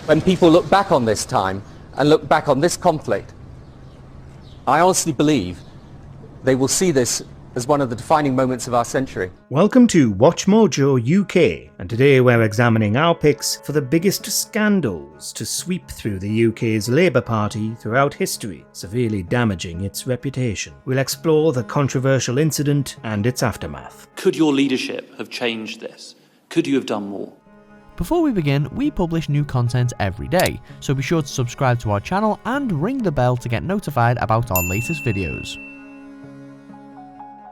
When people look back on this time and look back on this conflict, I honestly believe they will see this as one of the defining moments of our century. Welcome to WatchMojo UK, and today we're examining our picks for the biggest scandals to sweep through the UK's Labour Party throughout history, severely damaging its reputation. We'll explore the controversial incident and its aftermath. Could your leadership have changed this? Could you have done more? Before we begin, we publish new content every day, so be sure to subscribe to our channel and ring the bell to get notified about our latest videos.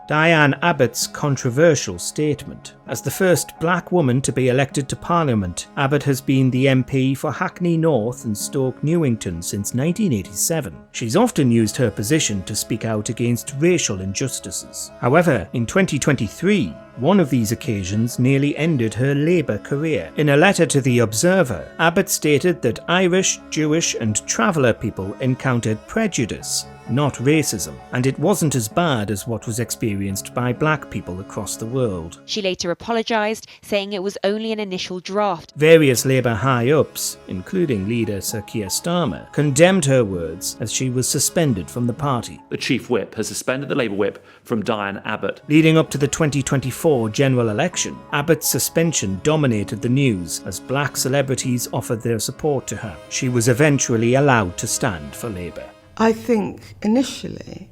Diane Abbott's controversial statement. As the first black woman to be elected to Parliament, Abbott has been the MP for Hackney North and Stoke Newington since 1987. She's often used her position to speak out against racial injustices. However, in 2023, one of these occasions nearly ended her Labour career. In a letter to The Observer, Abbott stated that Irish, Jewish and traveller people encountered prejudice, not racism, and it wasn't as bad as what was experienced by black people across the world. She later apologised, saying it was only an initial draft. Various Labour high-ups, including leader Sir Keir Starmer, condemned her words as she was suspended from the party. The Chief Whip has suspended the Labour Whip from Diane Abbott. Leading up to the 2024 general election, Abbott's suspension dominated the news as black celebrities offered their support to her. She was eventually allowed to stand for Labour. I think initially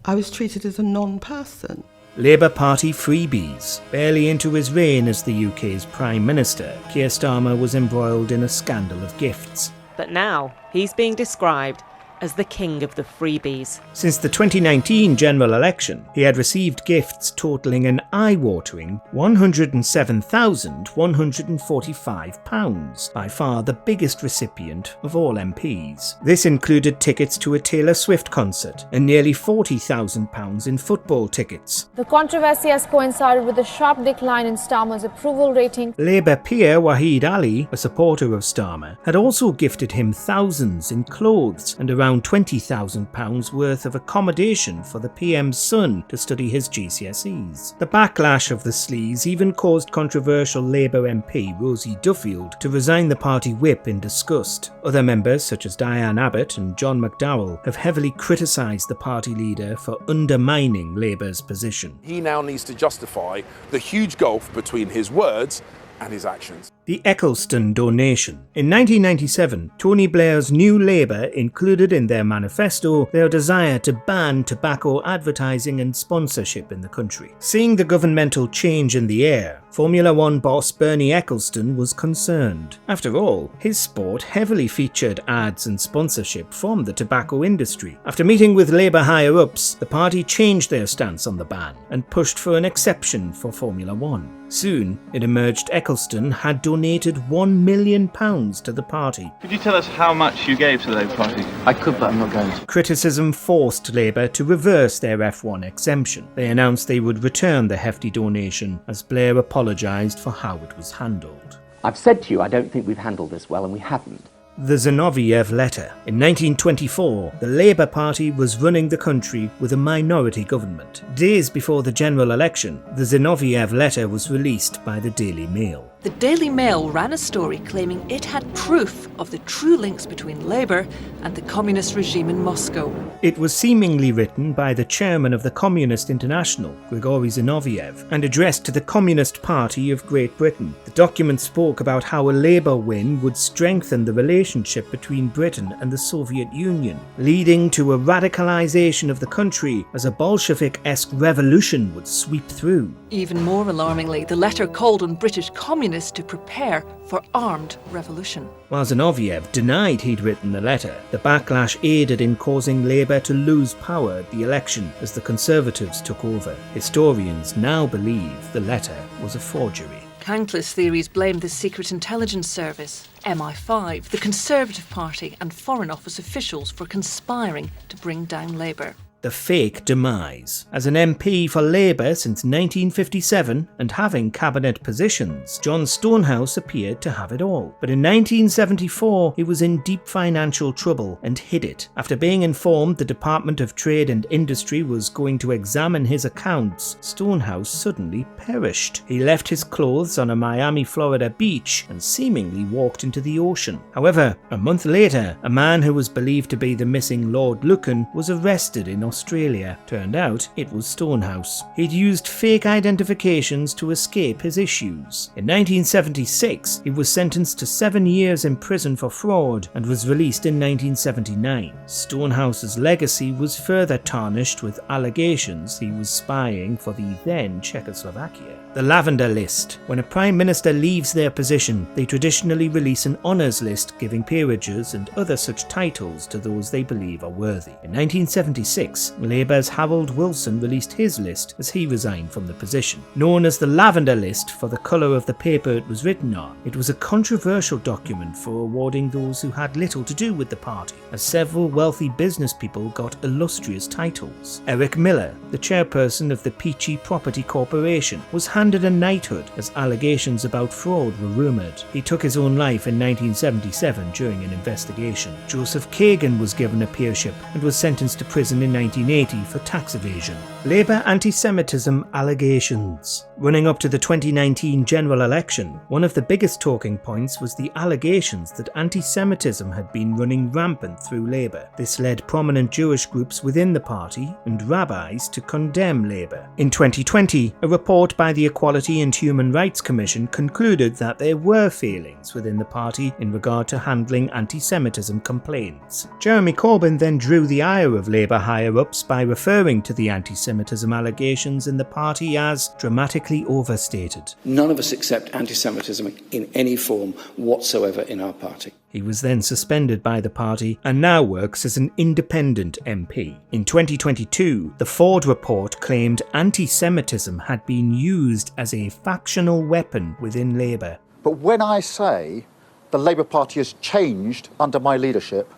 I was treated as a non-person. Labour Party freebies. Barely into his reign as the UK's Prime Minister, Keir Starmer was embroiled in a scandal of gifts. But now he's being described as the king of the freebies. Since the 2019 general election, he had received gifts totalling an eye-watering £107,145, by far the biggest recipient of all MPs. This included tickets to a Taylor Swift concert and nearly £40,000 in football tickets. The controversy has coincided with a sharp decline in Starmer's approval rating. Labour peer Wahid Ali, a supporter of Starmer, had also gifted him thousands in clothes and around £20,000 worth of accommodation for the PM's son to study his GCSEs. The backlash of the sleaze even caused controversial Labour MP Rosie Duffield to resign the party whip in disgust. Other members such as Diane Abbott and John McDowell have heavily criticised the party leader for undermining Labour's position. He now needs to justify the huge gulf between his words and his actions. The Eccleston donation. In 1997, Tony Blair's New Labour included in their manifesto their desire to ban tobacco advertising and sponsorship in the country. Seeing the governmental change in the air, Formula One boss Bernie Eccleston was concerned. After all, his sport heavily featured ads and sponsorship from the tobacco industry. After meeting with Labour higher-ups, the party changed their stance on the ban and pushed for an exception for Formula One. Soon, it emerged Eccleston had donated £1 million to the party. Could you tell us how much you gave to the Labour Party? I could, but I'm not going to. Criticism forced Labour to reverse their F1 exemption. They announced they would return the hefty donation as Blair apologised for how it was handled. I've said to you I don't think we've handled this well, and we haven't. The Zinoviev Letter. In 1924, the Labour Party was running the country with a minority government. Days before the general election, the Zinoviev Letter was released by the Daily Mail. The Daily Mail ran a story claiming it had proof of the true links between Labour and the communist regime in Moscow. It was seemingly written by the chairman of the Communist International, Grigory Zinoviev, and addressed to the Communist Party of Great Britain. The document spoke about how a Labour win would strengthen the relationship between Britain and the Soviet Union, leading to a radicalisation of the country as a Bolshevik-esque revolution would sweep through. Even more alarmingly, the letter called on British communists to prepare for armed revolution. While Zinoviev denied he'd written the letter, the backlash aided in causing Labour to lose power at the election as the Conservatives took over. Historians now believe the letter was a forgery. Countless theories blame the Secret Intelligence Service, MI5, the Conservative Party and Foreign Office officials for conspiring to bring down Labour. the fake demise. As an MP for Labour since 1957 and having cabinet positions, John Stonehouse appeared to have it all. But in 1974, he was in deep financial trouble and hid it. After being informed the Department of Trade and Industry was going to examine his accounts, Stonehouse suddenly perished. He left his clothes on a Miami, Florida beach and seemingly walked into the ocean. However, a month later, a man who was believed to be the missing Lord Lucan was arrested in Australia. Turned out it was Stonehouse. He'd used fake identifications to escape his issues. In 1976, he was sentenced to 7 years in prison for fraud and was released in 1979. Stonehouse's legacy was further tarnished with allegations he was spying for the then Czechoslovakia. The Lavender List. When a Prime Minister leaves their position, they traditionally release an honours list giving peerages and other such titles to those they believe are worthy. In 1976, Labour's Harold Wilson released his list as he resigned from the position. Known as the Lavender List for the colour of the paper it was written on, it was a controversial document for awarding those who had little to do with the party, as several wealthy business people got illustrious titles. Eric Miller, the chairperson of the Peachy Property Corporation, was handed a knighthood as allegations about fraud were rumoured. He took his own life in 1977 during an investigation. Joseph Kagan was given a peership and was sentenced to prison in 1980 for tax evasion. Labour anti-Semitism allegations. Running up to the 2019 general election, one of the biggest talking points was the allegations that anti-Semitism had been running rampant through Labour. This led prominent Jewish groups within the party and rabbis to condemn Labour. In 2020, a report by the Equality and Human Rights Commission concluded that there were failings within the party in regard to handling anti-Semitism complaints. Jeremy Corbyn then drew the ire of Labour higher-ups by referring to the anti-Semitism allegations in the party as dramatically overstated. None of us accept anti-Semitism in any form whatsoever in our party. He was then suspended by the party and now works as an independent MP. In 2022, the Ford report claimed anti-Semitism had been used as a factional weapon within Labour. But when I say the Labour Party has changed under my leadership,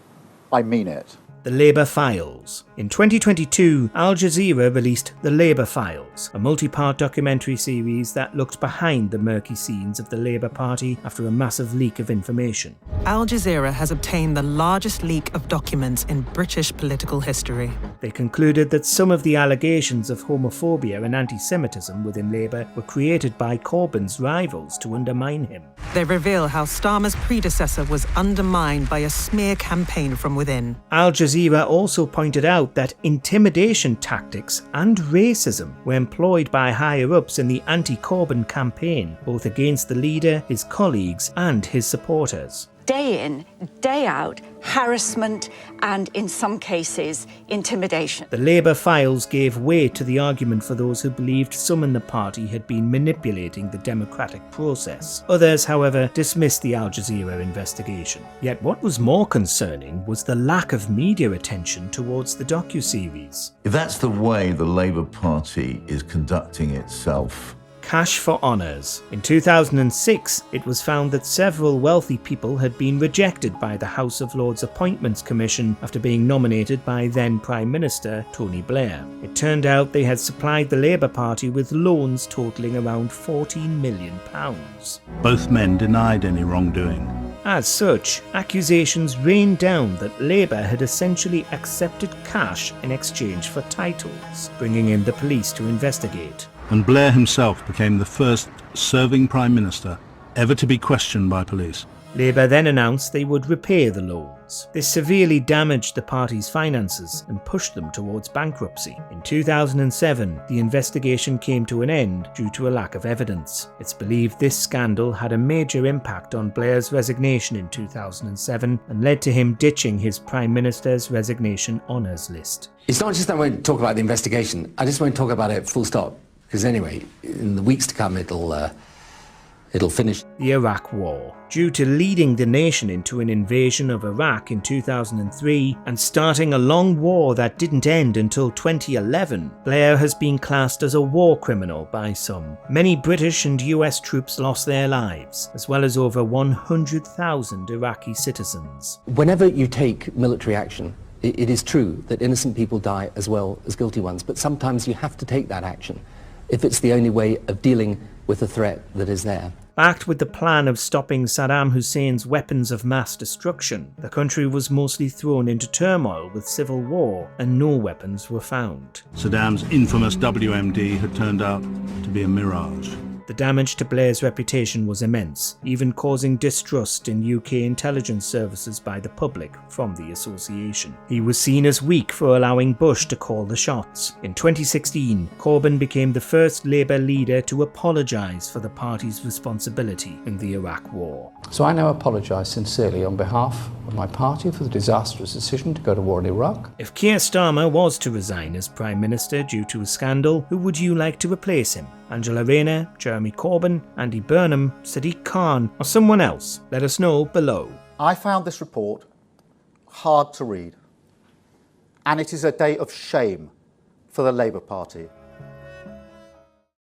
I mean it. The Labour Files. In 2022, Al Jazeera released The Labour Files, a multi-part documentary series that looked behind the murky scenes of the Labour Party after a massive leak of information. Al Jazeera has obtained the largest leak of documents in British political history. They concluded that some of the allegations of homophobia and anti-Semitism within Labour were created by Corbyn's rivals to undermine him. They reveal how Starmer's predecessor was undermined by a smear campaign from within. Al Jazeera also pointed out that intimidation tactics and racism were employed by higher-ups in the anti-Corbyn campaign, both against the leader, his colleagues and his supporters. Day in, day out, harassment and, in some cases, intimidation. The Labour Files gave weight to the argument for those who believed some in the party had been manipulating the democratic process. Others, however, dismissed the Al Jazeera investigation. Yet what was more concerning was the lack of media attention towards the docuseries. If that's the way the Labour Party is conducting itself, cash for honours. In 2006, it was found that several wealthy people had been rejected by the House of Lords Appointments Commission after being nominated by then Prime Minister Tony Blair. It turned out they had supplied the Labour Party with loans totalling around £14 million. Both men denied any wrongdoing. As such, accusations rained down that Labour had essentially accepted cash in exchange for titles, bringing in the police to investigate. And Blair himself became the first serving Prime Minister ever to be questioned by police. Labour then announced they would repay the loans. This severely damaged the party's finances and pushed them towards bankruptcy. In 2007, the investigation came to an end due to a lack of evidence. It's believed this scandal had a major impact on Blair's resignation in 2007 and led to him ditching his Prime Minister's resignation honours list. It's not just I won't talk about the investigation, I just won't talk about it full stop. Because anyway, in the weeks to come, it'll finish. The Iraq War. Due to leading the nation into an invasion of Iraq in 2003 and starting a long war that didn't end until 2011, Blair has been classed as a war criminal by some. Many British and US troops lost their lives, as well as over 100,000 Iraqi citizens. Whenever you take military action, It is true that innocent people die as well as guilty ones, but sometimes you have to take that action if it's the only way of dealing with the threat that is there. Backed with the plan of stopping Saddam Hussein's weapons of mass destruction, the country was mostly thrown into turmoil with civil war and no weapons were found. Saddam's infamous WMD had turned out to be a mirage. The damage to Blair's reputation was immense, even causing distrust in UK intelligence services by the public from the association. He was seen as weak for allowing Bush to call the shots. In 2016, Corbyn became the first Labour leader to apologise for the party's responsibility in the Iraq War. So I now apologise sincerely on behalf of my party for the disastrous decision to go to war in Iraq. If Keir Starmer was to resign as Prime Minister due to a scandal, who would you like to replace him? Angela Rayner, Jeremy Corbyn, Andy Burnham, Sadiq Khan, or someone else? Let us know below. I found this report hard to read, and it is a day of shame for the Labour Party.